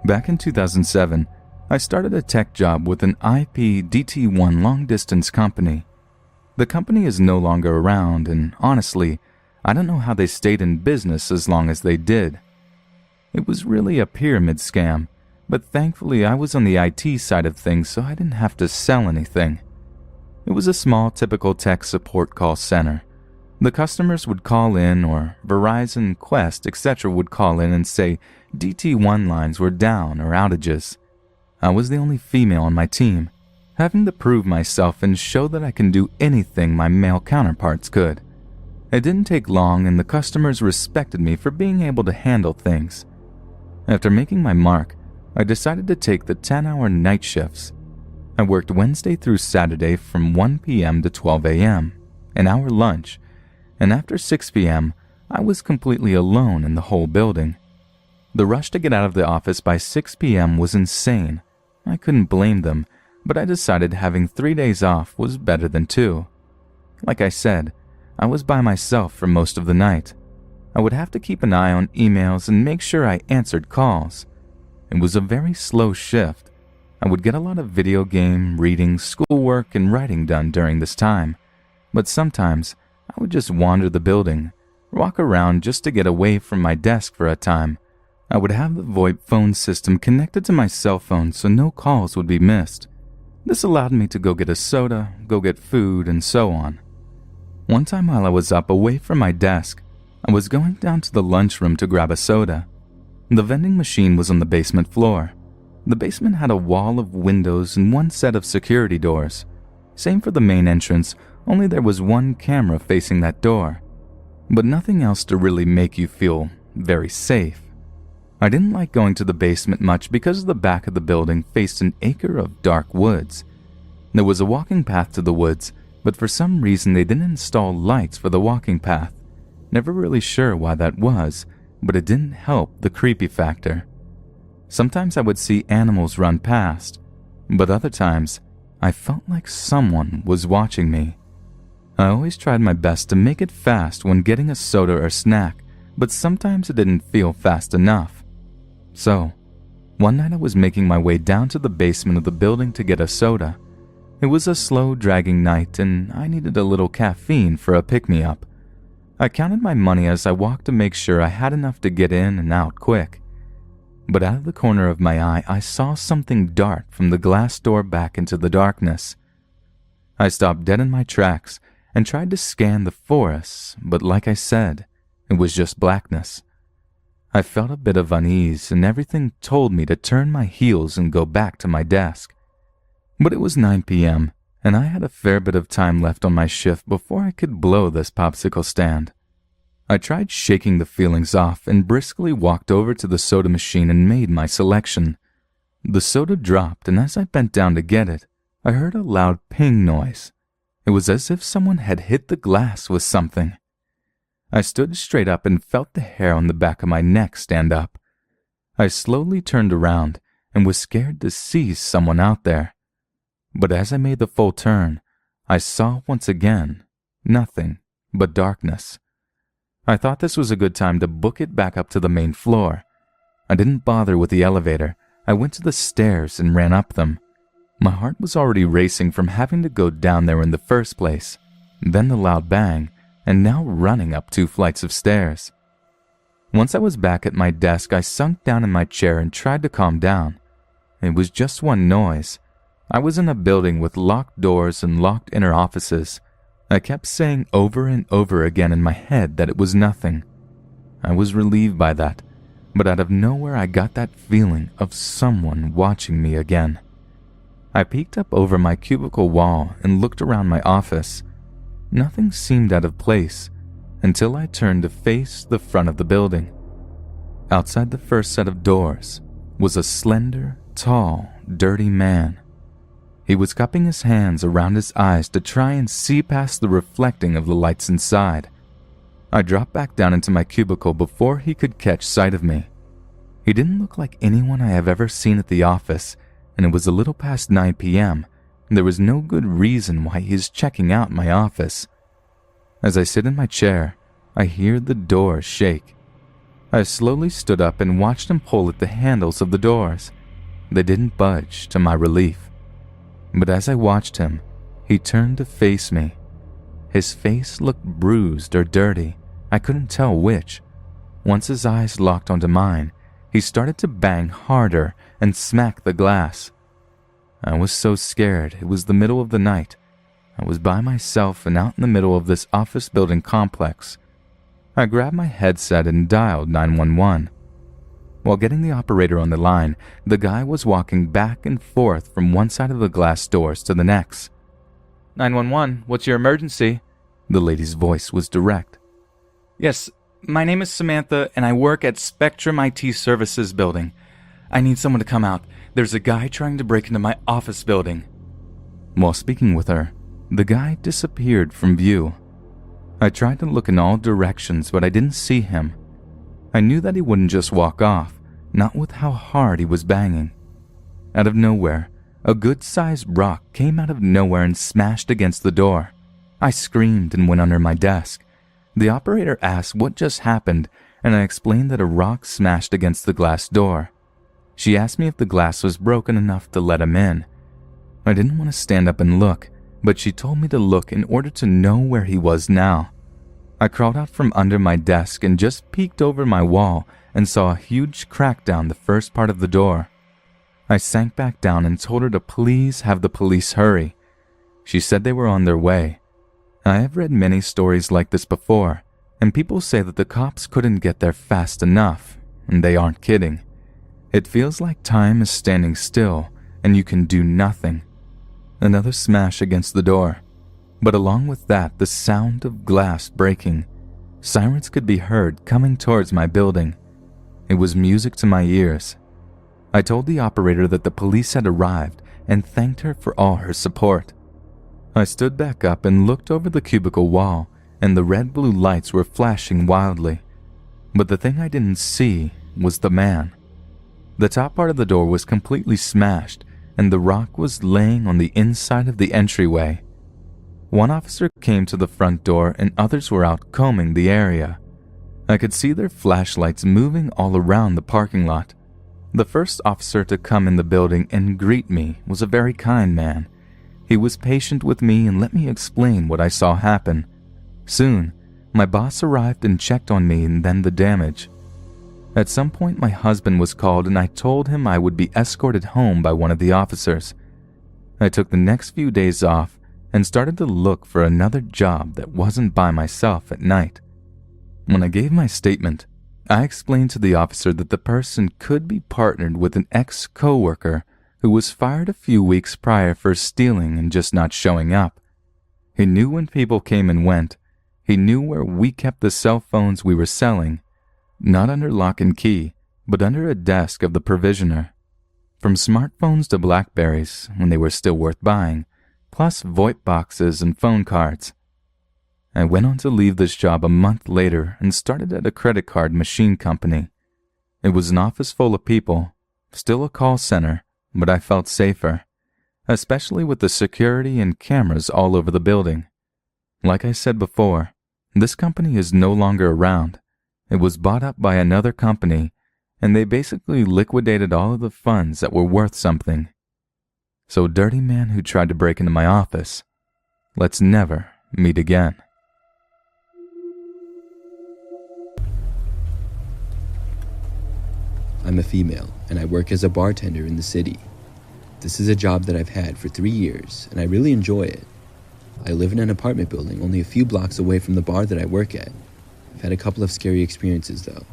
Back in 2007, I started a tech job with an IP DT1 long-distance company. The company is no longer around, and honestly, I don't know how they stayed in business as long as they did. It was really a pyramid scam, but thankfully I was on the IT side of things, so I didn't have to sell anything. It was a small, typical tech support call center. The customers would call in, or Verizon, Quest, etc. would call in and say DT1 lines were down or outages. I was the only female on my team, having to prove myself and show that I can do anything my male counterparts could. It didn't take long, and the customers respected me for being able to handle things. After making my mark, I decided to take the 10-hour night shifts. I worked Wednesday through Saturday from 1 p.m. to 12 a.m., an hour lunch, and after 6 p.m., I was completely alone in the whole building. The rush to get out of the office by 6 p.m. was insane. I couldn't blame them, but I decided having 3 days off was better than 2. Like I said, I was by myself for most of the night. I would have to keep an eye on emails and make sure I answered calls. It was a very slow shift. I would get a lot of video game, reading, schoolwork, and writing done during this time, but sometimes I would just wander the building, walk around just to get away from my desk for a time. I would have the VoIP phone system connected to my cell phone so no calls would be missed. This allowed me to go get a soda, go get food, and so on. One time while I was up away from my desk, I was going down to the lunchroom to grab a soda. The vending machine was on the basement floor. The basement had a wall of windows and one set of security doors. Same for the main entrance, only there was one camera facing that door. But nothing else to really make you feel very safe. I didn't like going to the basement much because the back of the building faced an acre of dark woods. There was a walking path to the woods, but for some reason they didn't install lights for the walking path. Never really sure why that was, but it didn't help the creepy factor. Sometimes I would see animals run past, but other times I felt like someone was watching me. I always tried my best to make it fast when getting a soda or snack, but sometimes it didn't feel fast enough. So, one night I was making my way down to the basement of the building to get a soda. It was a slow, dragging night, and I needed a little caffeine for a pick-me-up. I counted my money as I walked to make sure I had enough to get in and out quick. But out of the corner of my eye, I saw something dart from the glass door back into the darkness. I stopped dead in my tracks and tried to scan the forest, but like I said, it was just blackness. I felt a bit of unease, and everything told me to turn my heels and go back to my desk. But it was 9 p.m., and I had a fair bit of time left on my shift before I could blow this popsicle stand. I tried shaking the feelings off and briskly walked over to the soda machine and made my selection. The soda dropped, and as I bent down to get it, I heard a loud ping noise. It was as if someone had hit the glass with something. I stood straight up and felt the hair on the back of my neck stand up. I slowly turned around and was scared to see someone out there. But as I made the full turn, I saw once again nothing but darkness. I thought this was a good time to book it back up to the main floor. I didn't bother with the elevator. I went to the stairs and ran up them. My heart was already racing from having to go down there in the first place, then the loud bang, and now running up 2 flights of stairs. Once I was back at my desk, I sunk down in my chair and tried to calm down. It was just one noise. I was in a building with locked doors and locked inner offices. I kept saying over and over again in my head that it was nothing. I was relieved by that, but out of nowhere I got that feeling of someone watching me again. I peeked up over my cubicle wall and looked around my office. Nothing seemed out of place until I turned to face the front of the building. Outside the first set of doors was a slender, tall, dirty man. He was cupping his hands around his eyes to try and see past the reflecting of the lights inside. I dropped back down into my cubicle before he could catch sight of me. He didn't look like anyone I have ever seen at the office, and it was a little past 9 p.m. There was no good reason why he is checking out my office. As I sit in my chair, I hear the door shake. I slowly stood up and watched him pull at the handles of the doors. They didn't budge, to my relief. But as I watched him, he turned to face me. His face looked bruised or dirty. I couldn't tell which. Once his eyes locked onto mine, he started to bang harder and smack the glass. I was so scared. It was the middle of the night. I was by myself and out in the middle of this office building complex. I grabbed my headset and dialed 911. While getting the operator on the line, the guy was walking back and forth from one side of the glass doors to the next. 911, what's your emergency? The lady's voice was direct. Yes, my name is Samantha and I work at Spectrum IT Services building. I need someone to come out. There's a guy trying to break into my office building. While speaking with her, the guy disappeared from view. I tried to look in all directions, but I didn't see him. I knew that he wouldn't just walk off, not with how hard he was banging. Out of nowhere, a good-sized rock came out of nowhere and smashed against the door. I screamed and went under my desk. The operator asked what just happened, and I explained that a rock smashed against the glass door. She asked me if the glass was broken enough to let him in. I didn't want to stand up and look, but she told me to look in order to know where he was now. I crawled out from under my desk and just peeked over my wall and saw a huge crack down the first part of the door. I sank back down and told her to please have the police hurry. She said they were on their way. I have read many stories like this before, and people say that the cops couldn't get there fast enough, and they aren't kidding. It feels like time is standing still, and you can do nothing. Another smash against the door, but along with that, the sound of glass breaking. Sirens could be heard coming towards my building. It was music to my ears. I told the operator that the police had arrived and thanked her for all her support. I stood back up and looked over the cubicle wall, and the red-blue lights were flashing wildly. But the thing I didn't see was the man. The top part of the door was completely smashed, and the rock was laying on the inside of the entryway. One officer came to the front door and others were out combing the area. I could see their flashlights moving all around the parking lot. The first officer to come in the building and greet me was a very kind man. He was patient with me and let me explain what I saw happen. Soon, my boss arrived and checked on me and then the damage. At some point, my husband was called and I told him I would be escorted home by one of the officers. I took the next few days off and started to look for another job that wasn't by myself at night. When I gave my statement, I explained to the officer that the person could be partnered with an ex-coworker who was fired a few weeks prior for stealing and just not showing up. He knew when people came and went. He knew where we kept the cell phones we were selling. Not under lock and key, but under a desk of the provisioner. From smartphones to Blackberries, when they were still worth buying, plus VoIP boxes and phone cards. I went on to leave this job a month later and started at a credit card machine company. It was an office full of people, still a call center, but I felt safer, especially with the security and cameras all over the building. Like I said before, this company is no longer around. It was bought up by another company, and they basically liquidated all of the funds that were worth something. So, dirty man who tried to break into my office, let's never meet again. I'm a female, and I work as a bartender in the city. This is a job that I've had for 3 years, and I really enjoy it. I live in an apartment building only a few blocks away from the bar that I work at. I've had a couple of scary experiences though.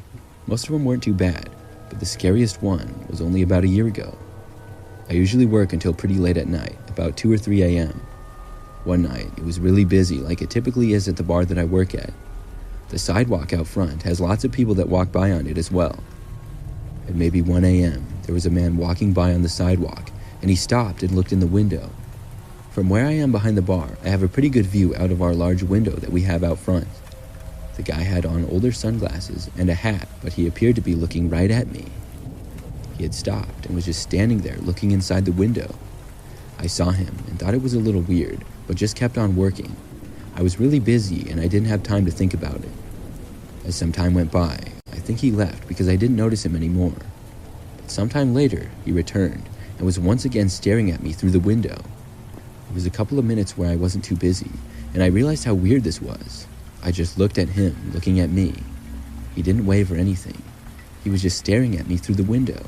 Most of them weren't too bad, but the scariest one was only about a year ago. I usually work until pretty late at night, about 2 or 3 a.m. One night, it was really busy like it typically is at the bar that I work at. The sidewalk out front has lots of people that walk by on it as well. At maybe 1 a.m., there was a man walking by on the sidewalk, and he stopped and looked in the window. From where I am behind the bar, I have a pretty good view out of our large window that we have out front. The guy had on older sunglasses and a hat, but he appeared to be looking right at me. He had stopped and was just standing there looking inside the window. I saw him and thought it was a little weird, but just kept on working. I was really busy and I didn't have time to think about it. As some time went by, I think think he left because I didn't notice him anymore. But sometime later, he returned and was once again staring at me through the window. It was a couple of minutes where I wasn't too busy, and I realized how weird this was. I just looked at him, looking at me. He didn't wave or anything. He was just staring at me through the window.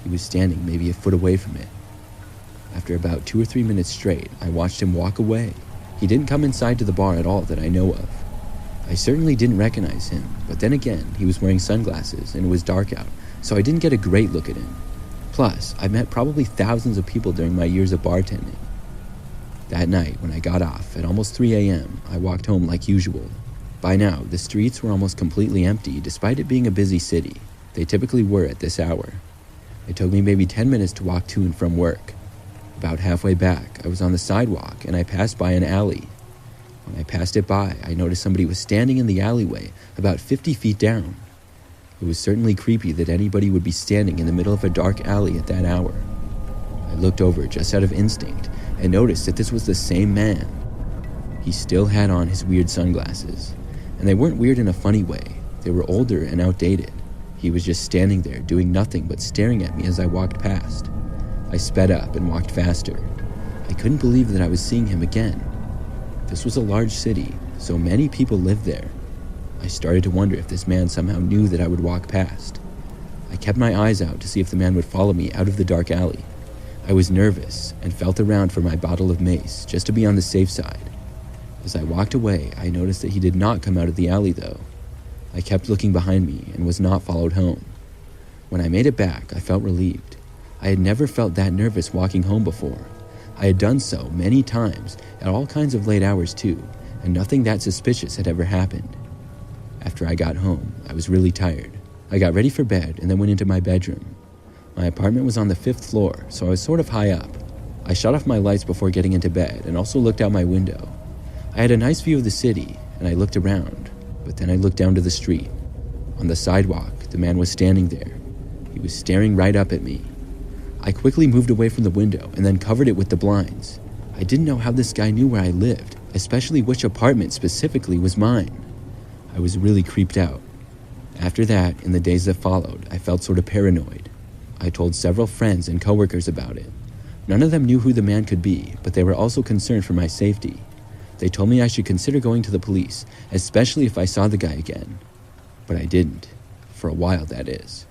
He was standing maybe a foot away from it. After about 2 or 3 minutes straight, I watched him walk away. He didn't come inside to the bar at all that I know of. I certainly didn't recognize him, but then again, he was wearing sunglasses and it was dark out, so I didn't get a great look at him. Plus, I met probably thousands of people during my years of bartending. That night, when I got off at almost 3 a.m., I walked home like usual. By now, the streets were almost completely empty despite it being a busy city. They typically were at this hour. It took me maybe 10 minutes to walk to and from work. About halfway back, I was on the sidewalk and I passed by an alley. When I passed it by, I noticed somebody was standing in the alleyway about 50 feet down. It was certainly creepy that anybody would be standing in the middle of a dark alley at that hour. I looked over just out of instinct and noticed that this was the same man. He still had on his weird sunglasses, and they weren't weird in a funny way. They were older and outdated. He was just standing there doing nothing but staring at me as I walked past. I sped up and walked faster. I couldn't believe that I was seeing him again. This was a large city, so many people lived there. I started to wonder if this man somehow knew that I would walk past. I kept my eyes out to see if the man would follow me out of the dark alley. I was nervous and felt around for my bottle of mace just to be on the safe side. As I walked away, I noticed that he did not come out of the alley though. I kept looking behind me and was not followed home. When I made it back, I felt relieved. I had never felt that nervous walking home before. I had done so many times at all kinds of late hours too, and nothing that suspicious had ever happened. After I got home, I was really tired. I got ready for bed and then went into my bedroom. My apartment was on the 5th floor, so I was sort of high up. I shut off my lights before getting into bed and also looked out my window. I had a nice view of the city, and I looked around, but then I looked down to the street. On the sidewalk, the man was standing there. He was staring right up at me. I quickly moved away from the window and then covered it with the blinds. I didn't know how this guy knew where I lived, especially which apartment specifically was mine. I was really creeped out. After that, in the days that followed, I felt sort of paranoid. I told several friends and coworkers about it. None of them knew who the man could be, but they were also concerned for my safety. They told me I should consider going to the police, especially if I saw the guy again. But I didn't. For a while, that is.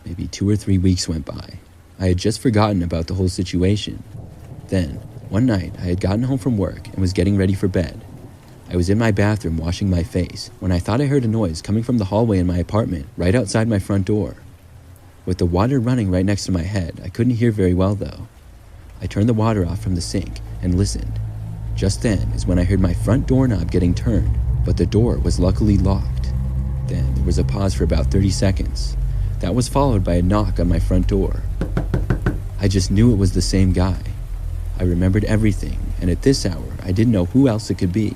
Maybe 2 or 3 weeks went by. I had just forgotten about the whole situation. Then, one night, I had gotten home from work and was getting ready for bed. I was in my bathroom washing my face when I thought I heard a noise coming from the hallway in my apartment right outside my front door. With the water running right next to my head, I couldn't hear very well though. I turned the water off from the sink and listened. Just then is when I heard my front doorknob getting turned, but the door was luckily locked. Then there was a pause for about 30 seconds. That was followed by a knock on my front door. I just knew it was the same guy. I remembered everything, and at this hour, I didn't know who else it could be.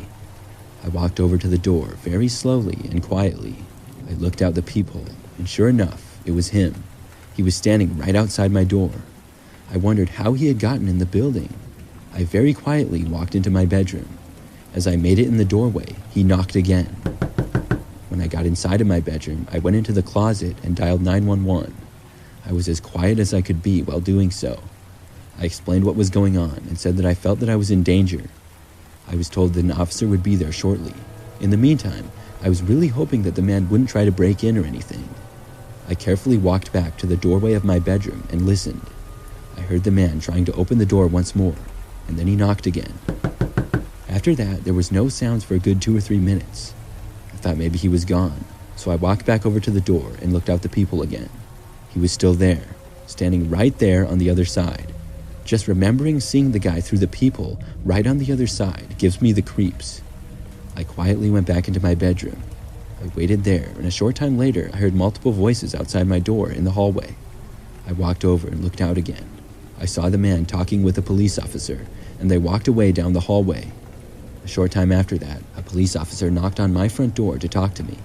I walked over to the door very slowly and quietly. I looked out the peephole, and sure enough, it was him. He was standing right outside my door. I wondered how he had gotten in the building. I very quietly walked into my bedroom. As I made it in the doorway, he knocked again. When I got inside of my bedroom, I went into the closet and dialed 911. I was as quiet as I could be while doing so. I explained what was going on and said that I felt that I was in danger. I was told that an officer would be there shortly. In the meantime, I was really hoping that the man wouldn't try to break in or anything. I carefully walked back to the doorway of my bedroom and listened. I heard the man trying to open the door once more, and then he knocked again. After that, there was no sounds for a good 2 or 3 minutes. I thought maybe he was gone, so I walked back over to the door and looked out the peephole again. He was still there, standing right there on the other side. Just remembering seeing the guy through the peephole right on the other side gives me the creeps. I quietly went back into my bedroom. I waited there, and a short time later, I heard multiple voices outside my door in the hallway. I walked over and looked out again. I saw the man talking with a police officer, and they walked away down the hallway. A short time after that, a police officer knocked on my front door to talk to me.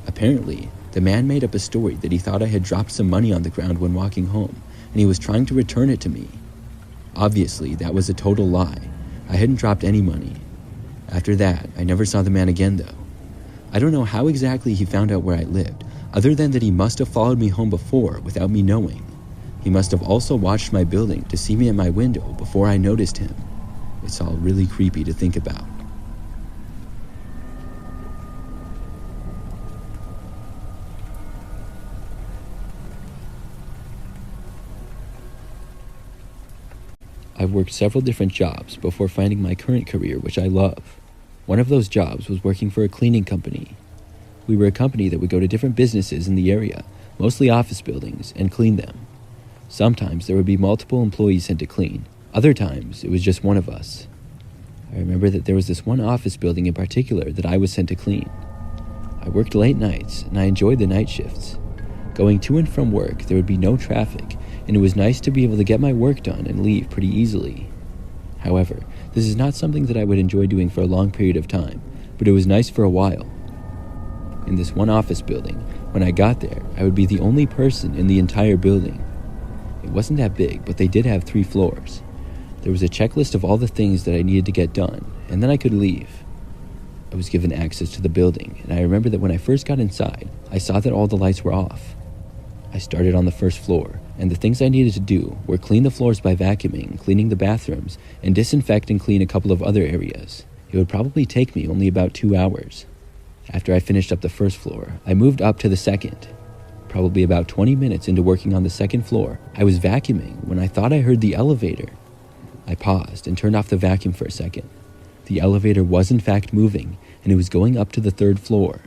Apparently, the man made up a story that he thought I had dropped some money on the ground when walking home, and he was trying to return it to me. Obviously, that was a total lie. I hadn't dropped any money. After that, I never saw the man again though. I don't know how exactly he found out where I lived. other than that he must have followed me home before without me knowing. He must have also watched my building to see me at my window before I noticed him. It's all really creepy to think about. I've worked several different jobs before finding my current career, which I love. One of those jobs was working for a cleaning company. We were a company that would go to different businesses in the area, mostly office buildings, and clean them. Sometimes there would be multiple employees sent to clean. Other times, it was just one of us. I remember that there was this one office building in particular that I was sent to clean. I worked late nights, and I enjoyed the night shifts. Going to and from work, there would be no traffic, and it was nice to be able to get my work done and leave pretty easily. However, this is not something that I would enjoy doing for a long period of time, but it was nice for a while. In this one office building, when I got there, I would be the only person in the entire building. It wasn't that big, but they did have 3 floors. There was a checklist of all the things that I needed to get done, and then I could leave. I was given access to the building, and I remember that when I first got inside, I saw that all the lights were off. I started on the first floor, and the things I needed to do were clean the floors by vacuuming, cleaning the bathrooms, and disinfect and clean a couple of other areas. It would probably take me only about 2 hours. After I finished up the first floor, I moved up to the second. Probably about 20 minutes into working on the second floor, I was vacuuming when I thought I heard the elevator. I paused and turned off the vacuum for a second. The elevator was in fact moving, and it was going up to the 3rd floor.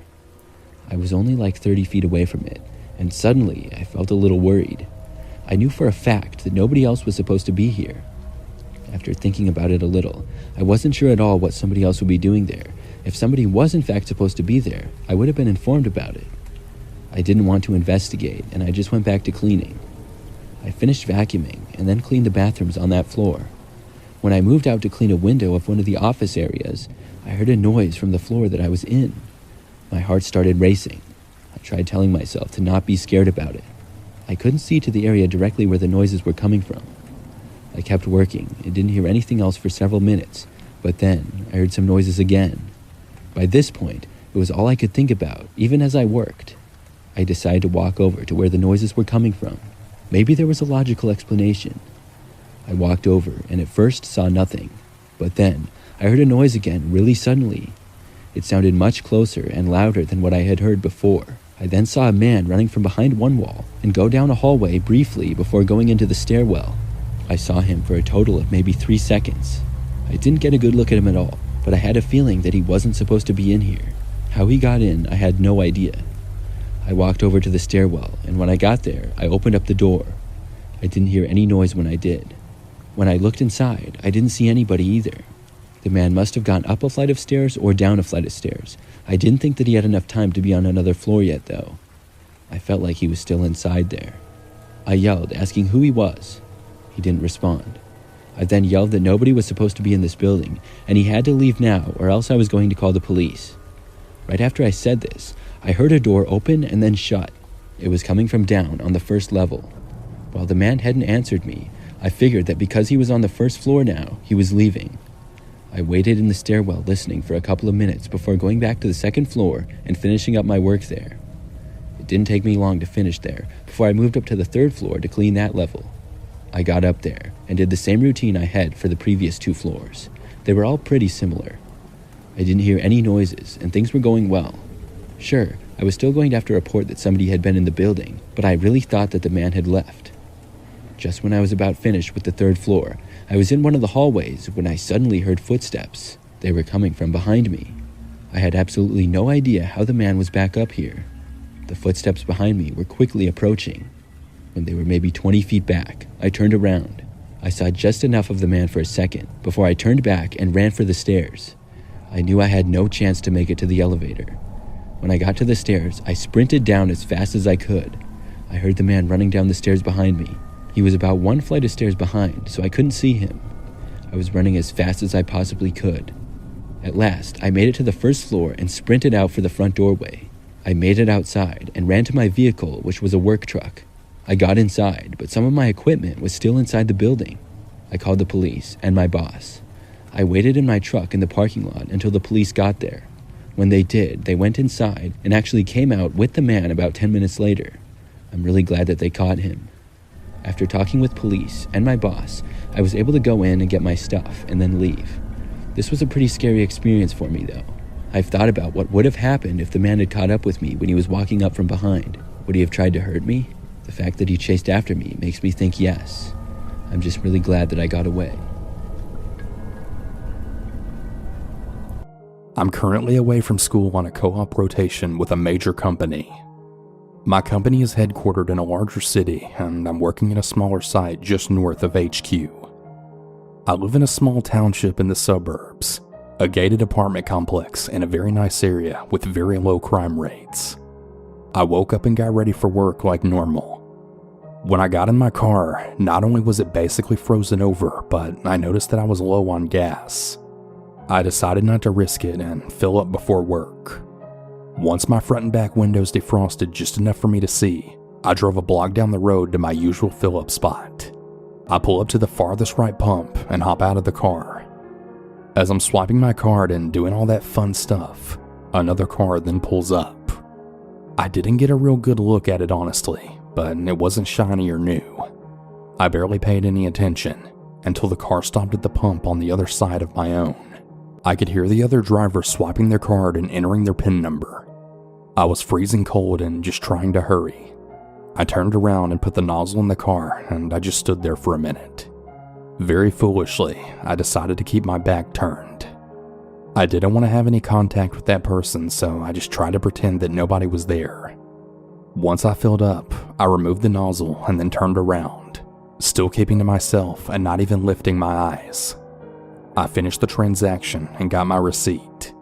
I was only like 30 feet away from it, and suddenly I felt a little worried. I knew for a fact that nobody else was supposed to be here. After thinking about it a little, I wasn't sure at all what somebody else would be doing there. If somebody was in fact supposed to be there, I would have been informed about it. I didn't want to investigate, and I just went back to cleaning. I finished vacuuming and then cleaned the bathrooms on that floor. When I moved out to clean a window of one of the office areas, I heard a noise from the floor that I was in. My heart started racing. I tried telling myself to not be scared about it. I couldn't see to the area directly where the noises were coming from. I kept working and didn't hear anything else for several minutes, but then I heard some noises again. By this point, it was all I could think about, even as I worked. I decided to walk over to where the noises were coming from. Maybe there was a logical explanation. I walked over and at first saw nothing, but then I heard a noise again really suddenly. It sounded much closer and louder than what I had heard before. I then saw a man running from behind one wall and go down a hallway briefly before going into the stairwell. I saw him for a total of maybe 3 seconds. I didn't get a good look at him at all, but I had a feeling that he wasn't supposed to be in here. How he got in, I had no idea. I walked over to the stairwell, and when I got there, I opened up the door. I didn't hear any noise when I did. When I looked inside, I didn't see anybody either. The man must have gone up a flight of stairs or down a flight of stairs. I didn't think that he had enough time to be on another floor yet, though. I felt like he was still inside there. I yelled, asking who he was. He didn't respond. I then yelled that nobody was supposed to be in this building, and he had to leave now or else I was going to call the police. Right after I said this, I heard a door open and then shut. It was coming from down on the 1st level. While the man hadn't answered me, I figured that because he was on the 1st floor now, he was leaving. I waited in the stairwell listening for a couple of minutes before going back to the 2nd floor and finishing up my work there. It didn't take me long to finish there before I moved up to the 3rd floor to clean that level. I got up there and did the same routine I had for the previous 2 floors. They were all pretty similar. I didn't hear any noises and things were going well. Sure, I was still going to have to report that somebody had been in the building, but I really thought that the man had left. Just when I was about finished with the 3rd floor, I was in one of the hallways when I suddenly heard footsteps. They were coming from behind me. I had absolutely no idea how the man was back up here. The footsteps behind me were quickly approaching. When they were maybe 20 feet back, I turned around. I saw just enough of the man for a second before I turned back and ran for the stairs. I knew I had no chance to make it to the elevator. When I got to the stairs, I sprinted down as fast as I could. I heard the man running down the stairs behind me. He was about 1 flight of stairs behind, so I couldn't see him. I was running as fast as I possibly could. At last, I made it to the 1st floor and sprinted out for the front doorway. I made it outside and ran to my vehicle, which was a work truck. I got inside, but some of my equipment was still inside the building. I called the police and my boss. I waited in my truck in the parking lot until the police got there. When they did, they went inside and actually came out with the man about 10 minutes later. I'm really glad that they caught him. After talking with police and my boss, I was able to go in and get my stuff and then leave. This was a pretty scary experience for me though. I've thought about what would have happened if the man had caught up with me when he was walking up from behind. Would he have tried to hurt me? The fact that he chased after me makes me think yes. I'm just really glad that I got away. I'm currently away from school on a co-op rotation with a major company. My company is headquartered in a larger city, and I'm working in a smaller site just north of HQ. I live in a small township in the suburbs, a gated apartment complex in a very nice area with very low crime rates. I woke up and got ready for work like normal. When I got in my car, not only was it basically frozen over, but I noticed that I was low on gas. I decided not to risk it and fill up before work. Once my front and back windows defrosted just enough for me to see, I drove a block down the road to my usual fill-up spot. I pull up to the farthest right pump and hop out of the car. As I'm swiping my card and doing all that fun stuff, another car then pulls up. I didn't get a real good look at it honestly, but it wasn't shiny or new. I barely paid any attention until the car stopped at the pump on the other side of my own. I could hear the other driver swiping their card and entering their PIN number. I was freezing cold and just trying to hurry. I turned around and put the nozzle in the car, and I just stood there for a minute. Very foolishly, I decided to keep my back turned. I didn't want to have any contact with that person, so I just tried to pretend that nobody was there. Once I filled up, I removed the nozzle and then turned around, still keeping to myself and not even lifting my eyes. I finished the transaction and got my receipt.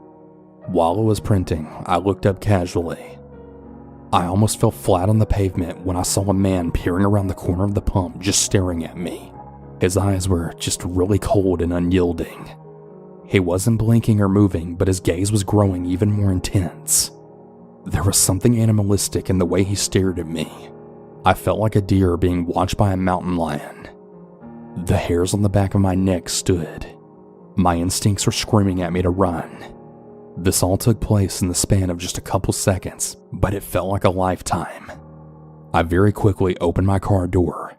While it was printing, I looked up casually. I almost fell flat on the pavement when I saw a man peering around the corner of the pump just staring at me. His eyes were just really cold and unyielding. He wasn't blinking or moving, but his gaze was growing even more intense. There was something animalistic in the way he stared at me. I felt like a deer being watched by a mountain lion. The hairs on the back of my neck stood. My instincts were screaming at me to run. This all took place in the span of just a couple seconds, but it felt like a lifetime. I very quickly opened my car door.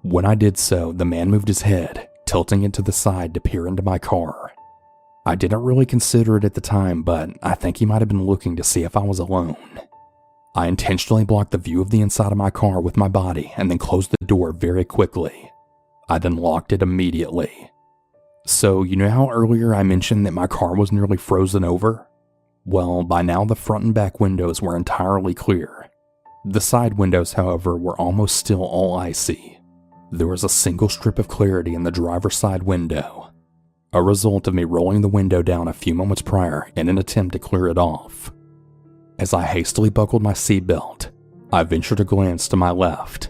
When I did so, the man moved his head, tilting it to the side to peer into my car. I didn't really consider it at the time, but I think he might have been looking to see if I was alone. I intentionally blocked the view of the inside of my car with my body and then closed the door very quickly. I then locked it immediately. So, you know how earlier I mentioned that my car was nearly frozen over? Well, by now the front and back windows were entirely clear. The side windows, however, were almost still all icy. There was a single strip of clarity in the driver's side window, a result of me rolling the window down a few moments prior in an attempt to clear it off. As I hastily buckled my seatbelt, I ventured a glance to my left.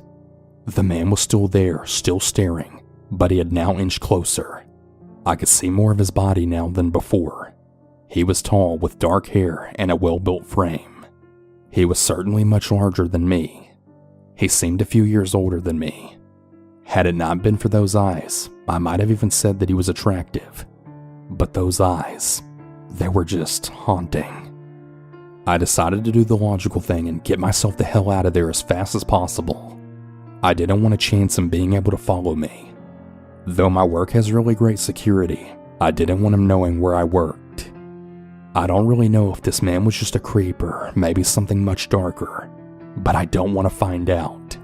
The man was still there, still staring, but he had now inched closer. I could see more of his body now than before. He was tall with dark hair and a well-built frame. He was certainly much larger than me. He seemed a few years older than me. Had it not been for those eyes, I might have even said that he was attractive. But those eyes, they were just haunting. I decided to do the logical thing and get myself the hell out of there as fast as possible. I didn't want a chance him being able to follow me. Though my work has really great security, I didn't want him knowing where I worked. I don't really know if this man was just a creep or maybe something much darker, but I don't want to find out.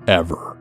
Ever.